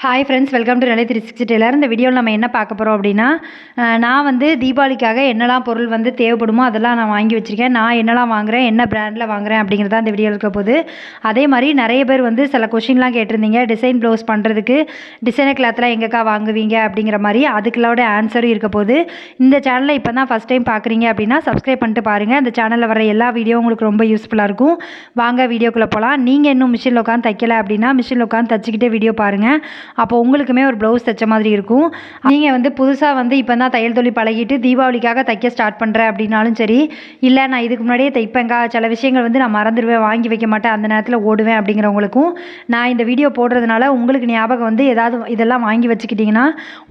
Hi friends, welcome to நிலை 360 Taylor. இந்த வீடியோவில் நம்ம என்ன பார்க்க போகிறோம் அப்படின்னா, நான் வந்து தீபாவளிக்காக என்னெல்லாம் பொருள் வந்து தேவைப்படுமோ அதெல்லாம் நான் வாங்கி வச்சுருக்கேன். நான் என்னெல்லாம் வாங்குகிறேன், என்ன பிராண்டில் வாங்குகிறேன் அப்படிங்கிறத இந்த வீடியோவில் இருக்க போகுது. அதே மாதிரி நிறைய பேர் வந்து சில கொஷின்லாம் கேட்டிருந்தீங்க. டிசைன் ப்ளவுஸ் பண்ணுறதுக்கு டிசைனர் கிளாத்லாம் எங்கேக்கா வாங்குவீங்க அப்படிங்கிற மாதிரி, அதுக்குள்ளோட ஆன்சரும் இருக்க போகுது. இந்த சேனலை இப்போ தான் ஃபஸ்ட் டைம் பார்க்குறீங்க அப்படின்னா சப்ஸ்கிரைப் பண்ணிட்டு பாருங்கள். இந்த சேனலில் வர எல்லா வீடியோ உங்களுக்கு ரொம்ப யூஸ்ஃபுல்லாக இருக்கும். வாங்க வீடியோக்குள்ளே போகலாம். நீங்கள் இன்னும் மிஷினில் உட்காந்து தைக்கலை அப்படின்னா மிஷினில் உட்காந்து தச்சிக்கிட்டே வீடியோ பாருங்கள். அப்போ உங்களுக்குமே ஒரு ப்ளவுஸ் தைச்ச மாதிரி இருக்கும். நீங்கள் வந்து புதுசாக வந்து இப்போ தான் தையல் தொழில் பழகிட்டு தீபாவளிக்காக தைக்க ஸ்டார்ட் பண்ணுறேன் அப்படின்னாலும் சரி, இல்லை நான் இதுக்கு முன்னாடியே தைப்பேங்கா, சில விஷயங்கள் வந்து நான் மறந்துடுவேன், வாங்கி வைக்க மாட்டேன், அந்த நேரத்தில் ஓடுவேன் அப்படிங்கிறவங்களுக்கும் நான் இந்த வீடியோ போடுறதுனால உங்களுக்கு ஞாபகம் வந்து ஏதாவது இதெல்லாம் வாங்கி வச்சுக்கிட்டிங்கன்னா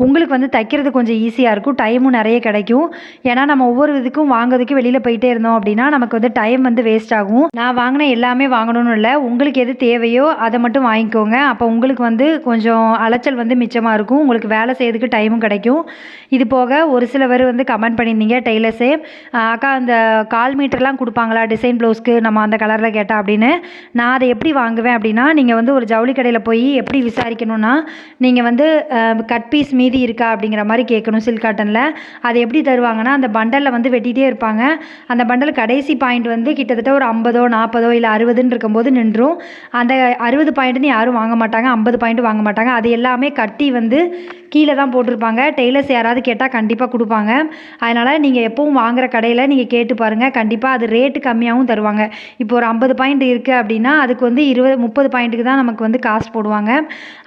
உங்களுக்கு வந்து தைக்கிறது கொஞ்சம் ஈஸியாக இருக்கும். டைமும் நிறைய கிடைக்கும். ஏன்னா நம்ம ஒவ்வொரு இதுக்கும் வாங்குறதுக்கு வெளியில் போயிட்டே இருந்தோம் அப்படின்னா நமக்கு வந்து டைம் வந்து வேஸ்ட் ஆகும். நான் வாங்கின எல்லாமே வாங்கணும்னு இல்லை, உங்களுக்கு எது தேவையோ அதை மட்டும் வாங்கிக்கோங்க. அப்போ உங்களுக்கு வந்து கொஞ்சம் அலைச்சல் வந்து மிச்சமாக இருக்கும். உங்களுக்கு வேலை செய்யறதுக்கு டைமும் கிடைக்கும். இது போக ஒரு சில பேர் வந்து கமெண்ட் பண்ணியிருந்தீங்க டெய்லர்ஸே, அக்கா அந்த கால் மீட்டர்லாம் கொடுப்பாங்களா டிசைன் ப்ளவுஸ்க்கு நம்ம அந்த கலரில் கேட்டால் அப்படின்னு. நான் அதை எப்படி வாங்குவேன் அப்படின்னா, நீங்கள் வந்து ஒரு ஜவுளி கடையில் போய் எப்படி விசாரிக்கணும்னா, நீங்கள் வந்து கட் பீஸ் மீதி இருக்கா அப்படிங்கிற மாதிரி கேட்கணும். சில்க் காட்டனில் அது எப்படி தருவாங்கன்னா, அந்த பண்டலில் வந்து வெட்டிகிட்டே இருப்பாங்க. அந்த பண்டல் கடைசி பாயிண்ட் வந்து கிட்டத்தட்ட ஒரு 50 40 இல்லை 60ன்னு இருக்கும்போது நின்றும். அந்த 60 பாயிண்ட்னு யாரும் வாங்க மாட்டாங்க, 50 பாயிண்ட் வாங்க மாட்டாங்க. அது எல்லாமே கட்டி வந்து கீழே தான் போட்டிருப்பாங்க. டெய்லர்ஸ் யாராவது கேட்டால் கண்டிப்பாக கொடுப்பாங்க. அதனால் நீங்கள் எப்பவும் வாங்குகிற கடையில் நீங்கள் கேட்டு பாருங்கள். கண்டிப்பாக அது ரேட்டு கம்மியாகவும் தருவாங்க. இப்போ ஒரு 50 பாயிண்ட் இருக்குது அப்படின்னா அதுக்கு வந்து 20 30 பாயிண்ட்டுக்கு தான் நமக்கு வந்து காசு போடுவாங்க.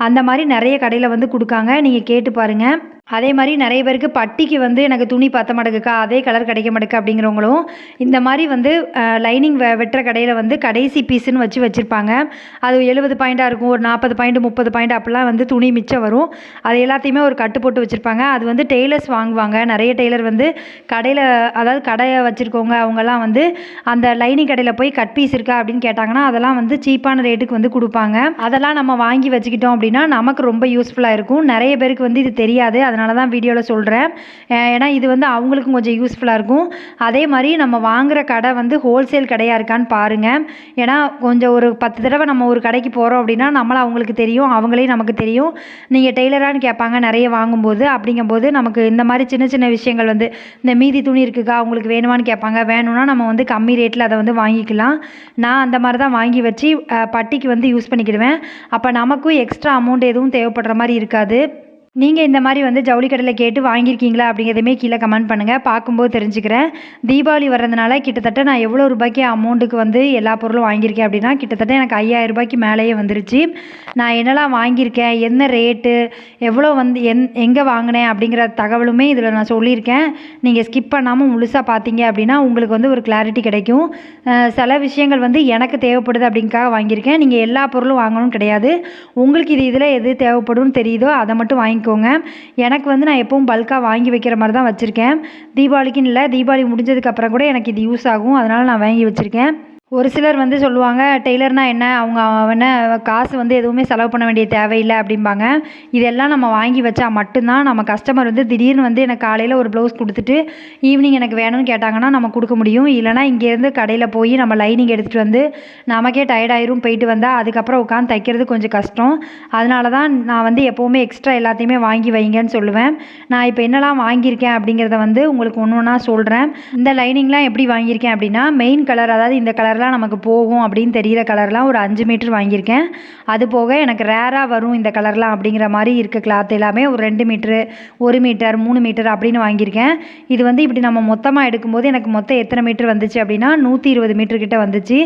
அந்த மாதிரி நிறைய கடையில் வந்து கொடுக்காங்க. நீங்கள் கேட்டு பாருங்கள். அதே மாதிரி நிறைய பேருக்கு பட்டிக்கு வந்து எனக்கு துணி பத்த மாட்டேங்குக்கா, அதே கலர் கிடைக்க மாட்டேக்கு அப்படிங்கிறவங்களும் இந்த மாதிரி வந்து லைனிங் வெட்டுற கடையில் வந்து கடைசி பீஸுன்னு வச்சுருப்பாங்க. அது 70 பாயிண்ட்டாக இருக்கும், ஒரு 40 பாயிண்ட் 30 பாயிண்ட் அப்படிலாம் வந்து துணி மிச்சம் வரும். அது எல்லாத்தையுமே ஒரு கட்டு போட்டு வச்சுருப்பாங்க. அது வந்து டெய்லர்ஸ் வாங்குவாங்க. நிறைய டெய்லர் வந்து கடையில், அதாவது கடையை வச்சுருக்கவங்க அவங்கெல்லாம் வந்து அந்த லைனிங் கடையில் போய் கட் பீஸ் இருக்கா அப்படின்னு கேட்டாங்கன்னா அதெல்லாம் வந்து சீப்பான ரேட்டுக்கு வந்து கொடுப்பாங்க. அதெல்லாம் நம்ம வாங்கி வச்சுக்கிட்டோம் அப்படின்னா நமக்கு ரொம்ப யூஸ்ஃபுல்லாக இருக்கும். நிறைய பேருக்கு வந்து இது தெரியாது, அதனால தான் வீடியோவில் சொல்கிறேன். ஏன்னா இது வந்து அவங்களுக்கும் கொஞ்சம் யூஸ்ஃபுல்லாக இருக்கும். அதே மாதிரி நம்ம வாங்குகிற கடை வந்து ஹோல்சேல் கடையாக இருக்கான்னு பாருங்கள். ஏன்னா கொஞ்சம் ஒரு 10 தடவை நம்ம ஒரு கடைக்கு போகிறோம் அப்படின்னா நம்மளை அவங்களுக்கு தெரியும், அவங்களே நமக்கு தெரியும். நீங்கள் டெய்லரானு கேட்பாங்க நிறைய வாங்கும்போது. அப்படிங்கும்போது நமக்கு இந்த மாதிரி சின்ன சின்ன விஷயங்கள் வந்து இந்த மீதி துணி இருக்குக்கா உங்களுக்கு வேணுமான்னு கேட்பாங்க. வேணும்னா நம்ம வந்து கம்மி ரேட்டில் அதை வந்து வாங்கிக்கலாம். நான் அந்த மாதிரி தான் வாங்கி வச்சு பட்டிக்கு வந்து யூஸ் பண்ணிக்கிடுவேன். அப்போ நமக்கும் எக்ஸ்ட்ரா அமௌண்ட் எதுவும் தேவைப்படுற மாதிரி இருக்காது. நீங்கள் இந்த மாதிரி வந்து ஜவுளி கடையில் கேட்டு வாங்கியிருக்கீங்களா அப்படிங்கிறதுமே கீழே கமெண்ட் பண்ணுங்கள், பார்க்கும்போது தெரிஞ்சுக்கிறேன். தீபாவளி வர்றதுனால கிட்டத்தட்ட நான் எவ்வளோ ரூபாய்க்கு அமௌண்ட்டுக்கு வந்து எல்லா பொருளும் வாங்கியிருக்கேன் அப்படின்னா கிட்டத்தட்ட எனக்கு 5000 ரூபாய்க்கு மேலேயே வந்துருச்சு. நான் என்னெல்லாம் வாங்கியிருக்கேன், என்ன ரேட்டு, எவ்வளோ வந்து எங்கே வாங்கினேன் அப்படிங்கிற தகவலுமே இதில் நான் சொல்லியிருக்கேன். நீங்கள் ஸ்கிப் பண்ணாமல் முழுசாக பார்த்தீங்க அப்படின்னா உங்களுக்கு வந்து ஒரு கிளாரிட்டி கிடைக்கும். சில விஷயங்கள் வந்து எனக்கு தேவைப்படுது அப்படிங்காக வாங்கியிருக்கேன். நீங்கள் எல்லா பொருளும் வாங்கணும்னு கிடையாது. உங்களுக்கு இதில் எது தேவைப்படும்னு தெரியுதோ அதை மட்டும் வாங்கிக்கோங்க. எனக்கு வந்து நான் எப்பவும் பல்காக வாங்கி வைக்கிற மாதிரி தான் வச்சுருக்கேன். தீபாவளிக்குன்னு இல்லை, தீபாவளி முடிஞ்சதுக்கப்புறம் கூட எனக்கு இது யூஸ் ஆகும், அதனால் நான் வாங்கி வச்சுருக்கேன். ஒரு சிலர் வந்து சொல்லுவாங்க டெய்லர்னால் என்ன, அவங்க என்ன காசு வந்து எதுவுமே செலவு பண்ண வேண்டிய தேவையில்லை அப்படிம்பாங்க. இதெல்லாம் நம்ம வாங்கி வச்சா மட்டும்தான் நம்ம கஸ்டமர் வந்து திடீர்னு வந்து எனக்கு காலையில் ஒரு ப்ளவுஸ் கொடுத்துட்டு ஈவினிங் எனக்கு வேணும்னு கேட்டாங்கன்னா நம்ம கொடுக்க முடியும். இல்லைனா இங்கேருந்து கடையில் போய் நம்ம லைனிங் எடுத்துகிட்டு வந்து நமக்கே டயர்டாயிரும், போயிட்டு வந்தால் அதுக்கப்புறம் உட்காந்து தைக்கிறது கொஞ்சம் கஷ்டம். அதனால தான் நான் வந்து எப்போவுமே எக்ஸ்ட்ரா எல்லாத்தையுமே வாங்கி வைங்கன்னு சொல்லுவேன். நான் இப்போ என்னெல்லாம் வாங்கியிருக்கேன் அப்படிங்கிறத வந்து உங்களுக்கு ஒன்று ஒன்றா சொல்கிறேன். இந்த லைனிங்லாம் எப்படி வாங்கியிருக்கேன் அப்படின்னா, மெயின் கலர், அதாவது இந்த கலர்லாம் நமக்கு போகும் அப்படின்னு தெரிகிற கலர்லாம் ஒரு 5 மீட்டர் வாங்கியிருக்கேன். அது போக எனக்கு ரேராக வரும் இந்த கலர்லாம் அப்படிங்கிற மாதிரி இருக்க கிளாத் எல்லாமே ஒரு 2 மீட்ரு 1 மீட்டர் 3 மீட்டர் அப்படின்னு வாங்கியிருக்கேன். இது வந்து இப்படி நம்ம மொத்தமாக எடுக்கும்போது எனக்கு மொத்தம் எத்தனை மீட்டர் வந்துச்சு அப்படின்னா 120 மீட்டர் கிட்ட வந்துச்சு.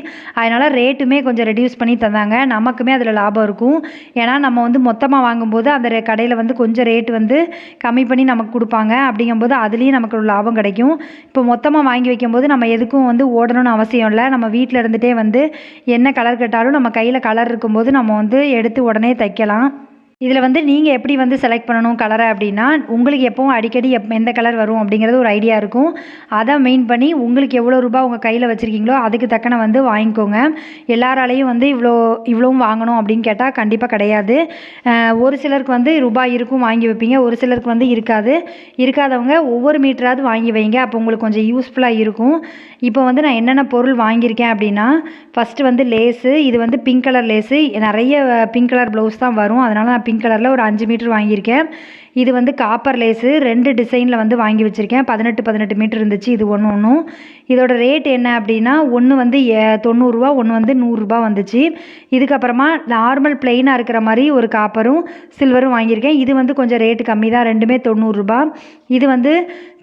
அதனால் ரேட்டுமே கொஞ்சம் ரெடியூஸ் பண்ணி தந்தாங்க. நமக்குமே அதில் லாபம் இருக்கும். ஏன்னா நம்ம வந்து மொத்தமாக வாங்கும்போது அந்த கடையில் வந்து கொஞ்சம் ரேட்டு வந்து கம்மி பண்ணி நமக்கு கொடுப்பாங்க. அப்படிங்கும்போது அதுலேயும் நமக்கு ஒரு லாபம் கிடைக்கும். இப்போ மொத்தமாக வாங்கி வைக்கும்போது நம்ம எதுக்கும் வந்து ஓடணும்னு அவசியம் இல்லை. நம்ம வீட்டில் இருந்துகிட்டே வந்து என்ன கலர் கேட்டாலும் நம்ம கையில் கலர் இருக்கும்போது நம்ம வந்து எடுத்து உடனே தைக்கலாம். இதில் வந்து நீங்கள் எப்படி வந்து செலக்ட் பண்ணணும் கலரை அப்படின்னா, உங்களுக்கு எப்போவும் அடிக்கடி எந்த கலர் வரும் அப்படிங்கிறது ஒரு ஐடியா இருக்கும். அதை மெயின் பண்ணி உங்களுக்கு எவ்வளோ ரூபா உங்கள் கையில் வச்சுருக்கீங்களோ அதுக்கு தக்கன வந்து வாங்கிக்கோங்க. எல்லாராலையும் வந்து இவ்வளவும் வாங்கணும் அப்படின்னு கேட்டால் கண்டிப்பாக கிடையாது. ஒரு சிலருக்கு வந்து ரூபாய் இருக்கும் வாங்கி வைப்பீங்க, ஒரு சிலருக்கு வந்து இருக்காது. இருக்காதவங்க ஒவ்வொரு மீட்டராவது வாங்கி வைங்க, அப்போ உங்களுக்கு கொஞ்சம் யூஸ்ஃபுல்லாக இருக்கும். இப்போ வந்து நான் என்னென்ன பொருள் வாங்கியிருக்கேன் அப்படின்னா, ஃபஸ்ட்டு வந்து லேஸு. இது வந்து பிங்க் கலர் லேஸு. நிறைய பிங்க் கலர் ப்ளவுஸ் தான் வரும், அதனால் நான் பிங்க் கலரில் ஒரு 5 மீட்டர் வாங்கியிருக்கேன். இது வந்து காப்பர் லேஸு 2 டிசைனில் வந்து வாங்கி வச்சுருக்கேன். 18 மீட்டர் இருந்துச்சு இது ஒன்றும். இதோட ரேட் என்ன அப்படின்னா ஒன்று வந்து 90 ரூபா, ஒன்று வந்து 100 ரூபா வந்துச்சு. இதுக்கப்புறமா நார்மல் பிளெயினாக இருக்கிற மாதிரி ஒரு காப்பரும் சில்வரும் வாங்கியிருக்கேன். இது வந்து கொஞ்சம் ரேட்டு கம்மி தான், ரெண்டுமே 90 ரூபா. இது வந்து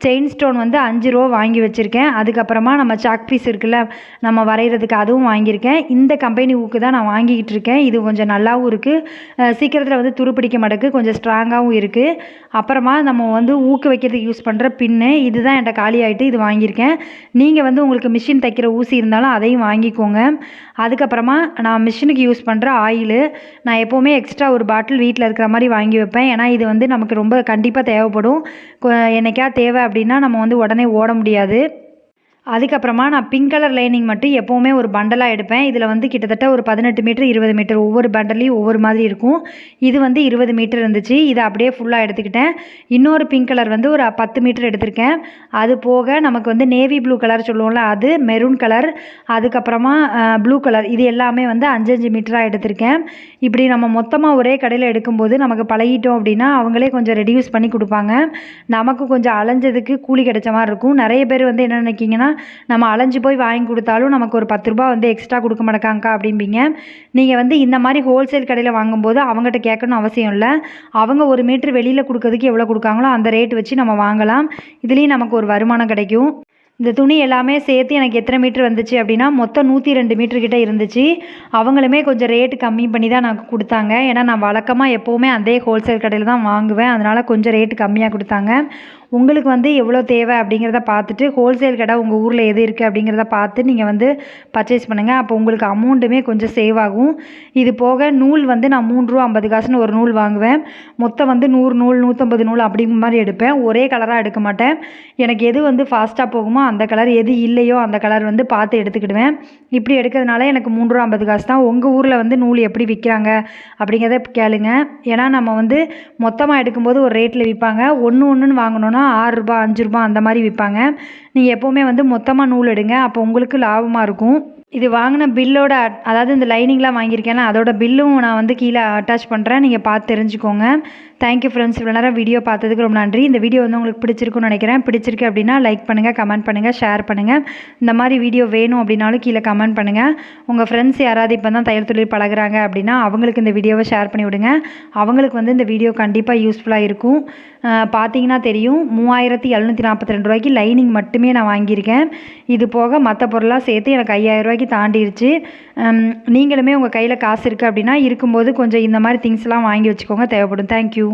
செயின் ஸ்டோன் வந்து 5 ரூபா வாங்கி வச்சுருக்கேன். அதுக்கப்புறமா நம்ம சாக் பீஸ் இருக்குல்ல நம்ம வரைகிறதுக்கு, அதுவும் வாங்கியிருக்கேன். இந்த கம்பெனி ஊக்கு தான் நான் வாங்கிக்கிட்டு இருக்கேன். இது கொஞ்சம் நல்லாவும் இருக்குது, சீக்கிரத்தில் வந்து துருப்பிடிக்க மாட்டேக்கு, கொஞ்சம் ஸ்ட்ராங்காகவும் இருக்குது. அப்புறமா நம்ம வந்து ஊக்கு வைக்கிறதுக்கு யூஸ் பண்ணுற பின்னு, இதுதான் என்கிட்ட காலி ஆகிட்டு இது வாங்கியிருக்கேன். நீங்கள் வந்து உங்களுக்கு மிஷின் தைக்கிற ஊசி இருந்தாலும் அதையும் வாங்கிக்கோங்க. அதுக்கப்புறமா நான் மிஷினுக்கு யூஸ் பண்ணுற ஆயிலு, நான் எப்போவுமே எக்ஸ்ட்ரா ஒரு பாட்டில் வீட்டில் இருக்கிற மாதிரி வாங்கி வைப்பேன். ஏன்னா இது வந்து நமக்கு ரொம்ப கண்டிப்பாக தேவைப்படும். என்னைக்கா தேவை அப்படின்னா நம்ம வந்து உடனே ஓட முடியாது. அதுக்கப்புறமா நான் பிங்க் கலர் லைனிங் மட்டும் எப்போவுமே ஒரு பண்டலாக எடுப்பேன். இதில் வந்து கிட்டத்தட்ட ஒரு 18 மீட்டர் 20 மீட்டர் ஒவ்வொரு பண்டல்லையும் ஒவ்வொரு மாதிரி இருக்கும். இது வந்து 20 மீட்டர் இருந்துச்சு. இதை அப்படியே ஃபுல்லாக எடுத்துக்கிட்டேன். இன்னொரு பிங்க் கலர் வந்து ஒரு 10 மீட்டர் எடுத்திருக்கேன். அது போக நமக்கு வந்து நேவி ப்ளூ கலர் சொல்லுவோம்ல, அது மெரூன் கலர், அதுக்கப்புறமா ப்ளூ கலர், இது எல்லாமே வந்து 5 மீட்டராக எடுத்திருக்கேன். இப்படி நம்ம மொத்தமாக ஒரே கடையில் எடுக்கும்போது நமக்கு பழகிட்டோம் அப்படின்னா அவங்களே கொஞ்சம் ரெடியூஸ் பண்ணி கொடுப்பாங்க. நமக்கு கொஞ்சம் அலைஞ்சதுக்கு கூலி கிடைச்ச மாதிரி இருக்கும். நிறைய பேர் வந்து என்ன நினைக்கிங்கன்னா, நம்ம அலைஞ்சு போய் வாங்கி கொடுத்தாலும் நமக்கு ஒரு 10 ரூபா வந்து எக்ஸ்ட்ரா கொடுக்க மாட்டாங்கக்கா அப்படிம்பீங்க. நீங்கள் வந்து இந்த மாதிரி ஹோல்சேல் கடையில் வாங்கும்போது அவங்ககிட்ட கேட்கணும் அவசியம் இல்லை. அவங்க 1 மீட்டர் வெளியில் கொடுக்கறதுக்கு எவ்வளோ கொடுக்காங்களோ அந்த ரேட் வச்சு நம்ம வாங்கலாம். இதுலேயும் நமக்கு ஒரு வருமானம் கிடைக்கும். இந்த துணி எல்லாமே சேர்த்து எனக்கு எத்தனை மீட்டர் வந்துச்சு அப்படின்னா மொத்தம் 102 மீட்டர் கிட்ட இருந்துச்சு. அவங்களுமே கொஞ்சம் ரேட்டு கம்மி பண்ணி தான் எனக்கு கொடுத்தாங்க. ஏன்னா நான் வழக்கமாக எப்போவுமே அதே ஹோல்சேல் கடையில் தான் வாங்குவேன். அதனால் கொஞ்சம் ரேட்டு கம்மியாக கொடுத்தாங்க. உங்களுக்கு வந்து எவ்வளோ தேவை அப்படிங்கிறத பார்த்துட்டு ஹோல்சேல் கடை உங்கள் ஊரில் எது இருக்குது அப்படிங்கிறத பார்த்து நீங்கள் வந்து பர்ச்சேஸ் பண்ணுங்கள். அப்போ உங்களுக்கு அமௌண்ட்டுமே கொஞ்சம் சேவ் ஆகும். இது போக நூல் வந்து நான் 3 ரூபா 50 காசுன்னு ஒரு நூல் வாங்குவேன். மொத்தம் வந்து 100 நூல் 150 நூல் அப்படிங்கிற மாதிரி எடுப்பேன். ஒரே கலராக எடுக்க மாட்டேன். எனக்கு எது வந்து ஃபாஸ்ட்டாக போகுமோ அந்த கலர், எது இல்லையோ அந்த கலர் வந்து பார்த்து எடுத்துக்கிடுவேன். இப்படி எடுக்கிறதுனால எனக்கு 3 ரூபா 50 காசு தான். உங்கள் ஊரில் வந்து நூல் எப்படி விற்கிறாங்க அப்படிங்கிறத கேளுங்க. ஏன்னா நம்ம வந்து மொத்தமாக எடுக்கும்போது ஒரு ரேட்டில் விற்பாங்க. ஒன்றுன்னு வாங்கினோன்னா 6 ரூபா 5 ரூபா அந்த மாதிரி விற்பாங்க. நீங்கள் எப்போவுமே வந்து மொத்தமாக நூல் எடுங்க, அப்போ உங்களுக்கு லாபமாக இருக்கும். இது வாங்கின பில்லோட அதாவது இந்த லைனிங்லாம் வாங்கியிருக்கேன்னா அதோட பில்லும் நான் வந்து கீழே அட்டாச் பண்ணுறேன், நீங்கள் பார்த்து தெரிஞ்சுக்கோங்க. தேங்க்யூ ஃப்ரெண்ட்ஸ், இவ்வளோ நேரம் வீடியோ பார்த்ததுக்கு ரொம்ப நன்றி. இந்த வீடியோ வந்து உங்களுக்கு பிடிச்சிருக்குன்னு நினைக்கிறேன். பிடிச்சிருக்கு அப்படின்னா லைக் பண்ணுங்கள், கமெண்ட் பண்ணுங்கள், ஷேர் பண்ணுங்கள். இந்த மாதிரி வீடியோ வேணும் அப்படின்னாலும் கீழே கமெண்ட் பண்ணுங்கள். உங்கள் ஃப்ரெண்ட்ஸ் யாராவது இப்போ தான் தையல் தொழில் பழகுறாங்க அப்படின்னா அவங்களுக்கு இந்த வீடியோவை ஷேர் பண்ணி விடுங்க. அவங்களுக்கு வந்து இந்த வீடியோ கண்டிப்பாக யூஸ்ஃபுல்லாக இருக்கும். பார்த்தீங்கன்னா தெரியும், 3742 ரூபாய்க்கு லைனிங் மட்டுமே நான் வாங்கியிருக்கேன். இது போக மற்ற பொருளாக சேர்த்து எனக்கு 5000 ரூபாய்க்கு தாண்டிடுச்சு. நீங்களுமே உங்கள் கையில் காசு இருக்குது அப்படின்னா இருக்கும்போது கொஞ்சம் இந்த மாதிரி திங்ஸ்லாம் வாங்கி வச்சுக்கோங்க, தேவைப்படும். தேங்க்யூ.